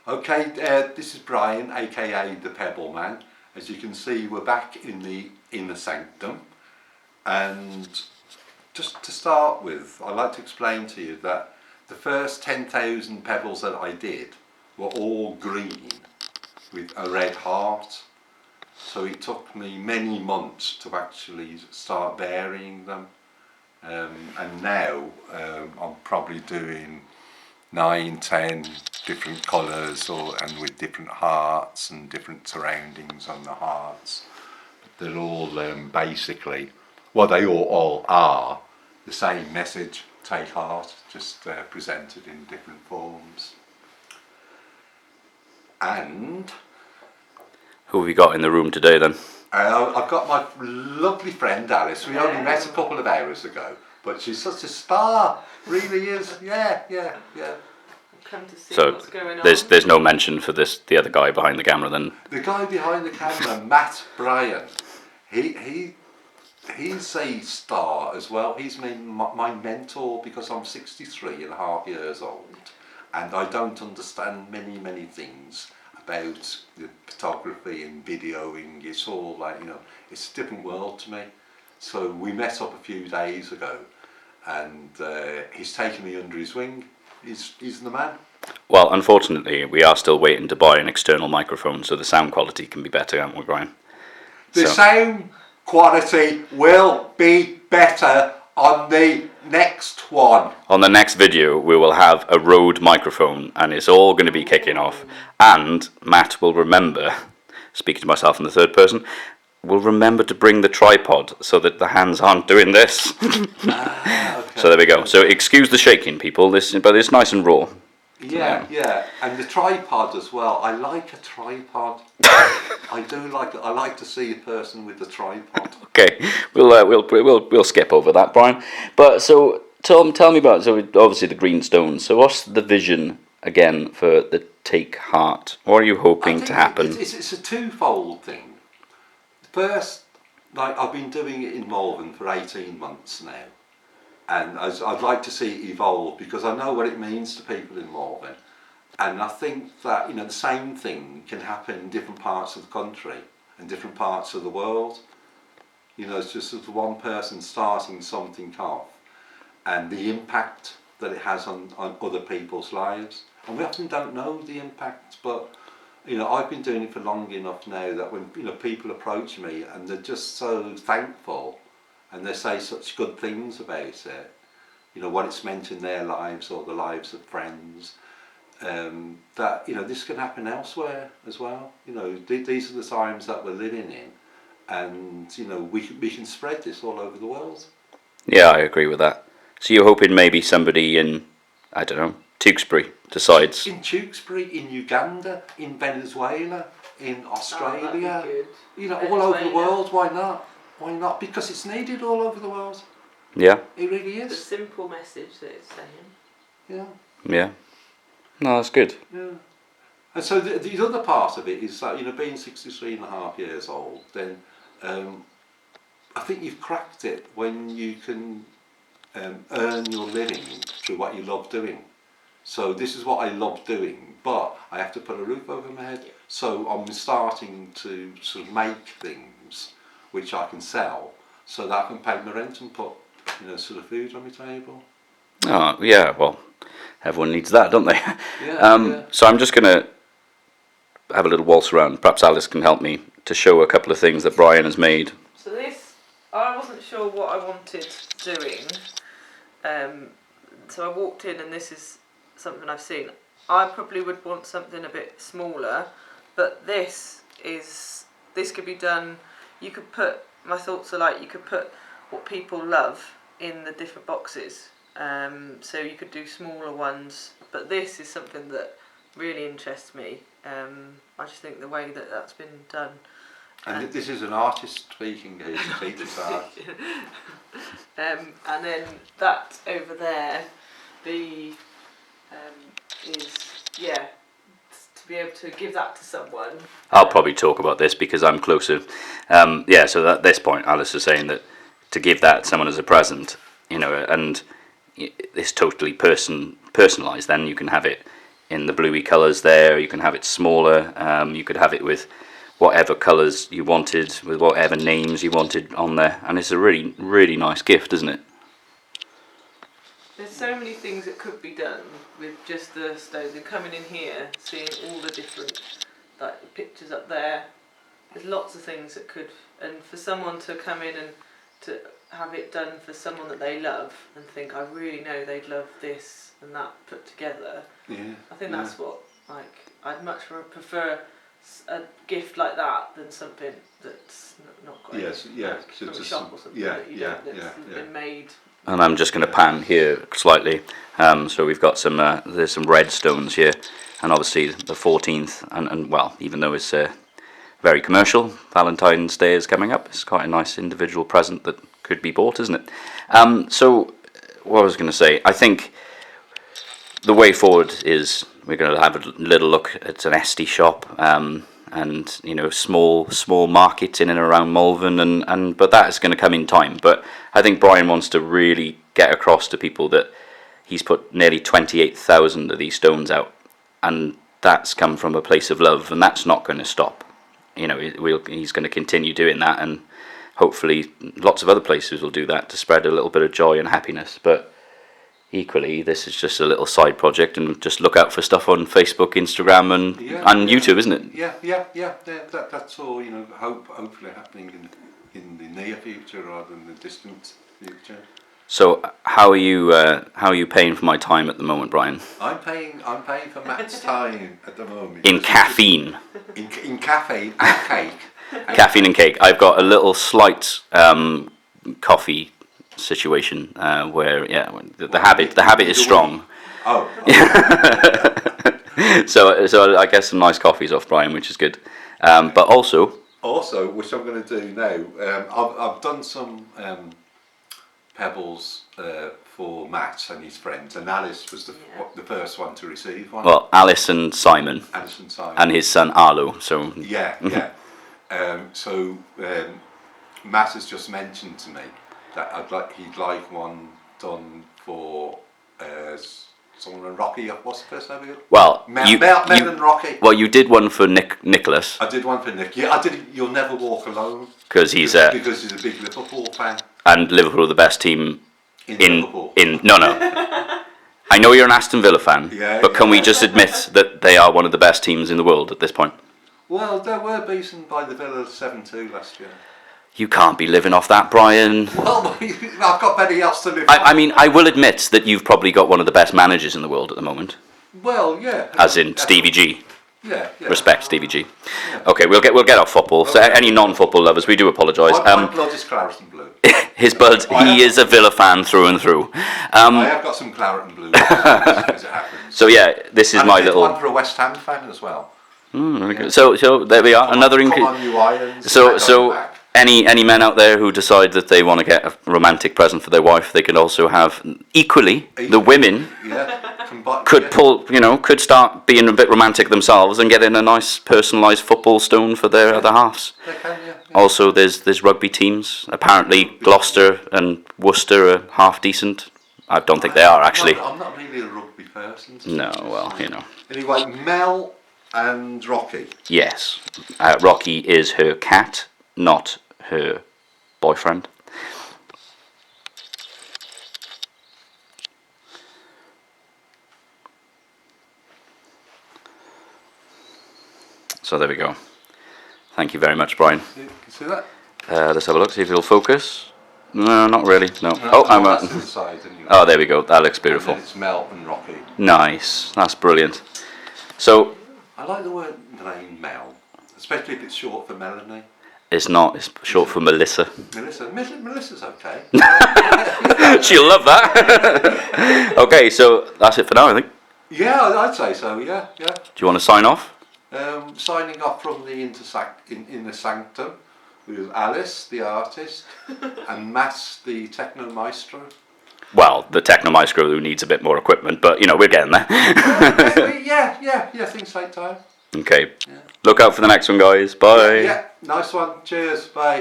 Okay, this is Brian, aka the Pebble Man. As you can see, we're back in the inner sanctum, and just to start with, I'd like to explain to you that the first 10,000 pebbles that I did were all green with a red heart. So it took me many months to actually start varying them, and now I'm probably doing 9, 10 different colours, and with different hearts and different surroundings on the hearts. They're all basically, well, they all are the same message, take heart, just presented in different forms. And who have we got in the room today then? I've got my lovely friend Alice. We only met a couple of hours ago, but she's such a star, really is. Yeah. Come to see So what's going on. there's no mention for the other guy behind the camera then? The guy behind the camera, Matt Bryan, he's a star as well. He's my mentor because I'm 63 and a half years old, and I don't understand many things about the photography and videoing. It's all like, it's a different world to me. So we met up a few days ago, and he's taken me under his wing. He's the man. Well, unfortunately, we are still waiting to buy an external microphone so the sound quality can be better, aren't we, Brian? The sound quality will be better on the next one. On the next video, we will have a Rode microphone, and it's all going to be kicking off. And Matt will remember, speaking to myself in the third person, will remember to bring the tripod so that the hands aren't doing this. Okay. So there we go. So excuse the shaking, people. But it's nice and raw. Yeah, and the tripod as well. I like a tripod. I do like it. I like to see a person with a tripod. Okay, we'll skip over that, Brian. But so tell me about, so obviously the green stones. So what's the vision again for the Take Heart? What are you hoping to happen? It's a twofold thing. First, like I've been doing it in Malvern for 18 months now. And I'd like to see it evolve because I know what it means to people in Malvern. And I think that, the same thing can happen in different parts of the country and different parts of the world. It's just sort of one person starting something off and the impact that it has on other people's lives. And we often don't know the impact, but, I've been doing it for long enough now that when, people approach me and they're just so thankful and they say such good things about it, what it's meant in their lives or the lives of friends, that, this can happen elsewhere as well. These are the times that we're living in, and, we can spread this all over the world. Yeah, I agree with that. So you're hoping maybe somebody in, I don't know, Tewkesbury decides? In Tewkesbury, in Uganda, in Venezuela, in Australia, all over the world. Why not? Why not? Because it's needed all over the world. Yeah. It really is. The simple message that it's saying. Yeah. No, that's good. Yeah. And so the other part of it is that, being 63 and a half years old, then I think you've cracked it when you can earn your living through what you love doing. So this is what I love doing, but I have to put a roof over my head. So I'm starting to sort of make things which I can sell so that I can pay my rent and put, sort of food on my table. Oh, yeah, well, everyone needs that, don't they? Yeah. So I'm just going to have a little waltz around. Perhaps Alice can help me to show a couple of things that Brian has made. So this, I wasn't sure what I wanted doing. So I walked in and this is something I've seen. I probably would want something a bit smaller, but this could be done. You could put, my thoughts are like, you could put what people love in the different boxes. So you could do smaller ones, but this is something that really interests me. I just think the way that that's been done. And this is an artist speaking here, teacher's art. And then that over there, is to be able to give that to someone. I'll probably talk about this because I'm closer. So at this point, Alice is saying that to give that to someone as a present, and it's totally personalised. Then you can have it in the bluey colours there. You can have it smaller. You could have it with whatever colours you wanted, with whatever names you wanted on there. And it's a really, really nice gift, isn't it? There's so many things that could be done with just the stones, and coming in here, seeing all the different like the pictures up there. There's lots of things that could, and for someone to come in and to have it done for someone that they love and think, I really know they'd love this and that put together. Yeah. I think that's what, like, I'd much prefer a gift like that than something that's not got from a shop or something that you don't, that's been made. And I'm just going to pan here slightly. So we've got some, there's some red stones here, and obviously the 14th, and well, even though it's very commercial, Valentine's Day is coming up. It's quite a nice individual present that could be bought, isn't it? So what I was going to say, I think the way forward is we're going to have a little look at an Esty shop, and you know, small markets in and around Malvern, and but that is going to come in time. But I think Brian wants to really get across to people that he's put nearly 28,000 of these stones out, and that's come from a place of love, and that's not going to stop. You know, he's going to continue doing that, and hopefully lots of other places will do that to spread a little bit of joy and happiness. But equally, this is just a little side project, and just look out for stuff on Facebook, Instagram, and YouTube, isn't it? Yeah. That's all. You know, hopefully happening in the near future rather than the distant future. So, how are you paying for my time at the moment, Brian? I'm paying for Matt's time at the moment. In caffeine. In caffeine and cake. Caffeine and cake. I've got a little slight coffee situation where the habit is strong. Oh. So I get some nice coffees off Brian, which is good. But also, which I'm going to do now. I've done some pebbles for Matt and his friends, and Alice was the first one to receive one. Well, Alice and Simon. And his son Arlo. So yeah. So Matt has just mentioned to me that he'd like one done for someone and Rocky. What's the first name again? Well, Mel and Rocky. Well, you did one for Nicholas. I did one for Nick. Yeah, I did. You'll Never Walk Alone. Because he's a big Liverpool fan. And Liverpool are the best team in Liverpool. No. I know you're an Aston Villa fan, but can we just admit that they are one of the best teams in the world at this point? Well, they were beaten by the Villa 7-2 last year. You can't be living off that, Brian. Well, I've got better else to live I mean, I will admit that you've probably got one of the best managers in the world at the moment. Well, yeah. As in Stevie G. Yeah. Respect, Stevie G. Yeah. Okay, we'll get off football. So any non-football lovers, we do apologise. My blood is claret and blue. His blood, he is a Villa fan through and through. I have got some claret and blue as it happens. So yeah, this is and my I did little. one for a West Ham fan as well. So there we are, another increase. So any men out there who decide that they want to get a romantic present for their wife, they can also have equally the women could start being a bit romantic themselves and get in a nice personalised football stone for their other halves. They can, yeah. Also, there's rugby teams. Apparently, Gloucester and Worcester are half decent. I don't think they are actually. I'm not really a rugby person. No, well, you know. Anyway, Mel and Rocky. Yes, Rocky is her cat, not her boyfriend. So there we go. Thank you very much, Brian. You can see that? Let's have a look, see if it'll focus. No, not really. No. That's to the side, anyway. Oh, there we go. That looks beautiful. It's Mel and Rocky. Nice. That's brilliant. So I like the name Mel, especially if it's short for Melanie. It's not. It's short for Melissa. Melissa's okay. She'll love that. Okay, so that's it for now, I think. Yeah, I'd say so. Yeah. Do you want to sign off? Signing off from the Inner Sanctum with Alice, the artist, and Matt, the techno maestro. Well, the techno maestro who needs a bit more equipment, but you know, we're getting there. Yeah, things take time. Okay. Yeah. Look out for the next one, guys. Bye. Yeah, nice one. Cheers. Bye.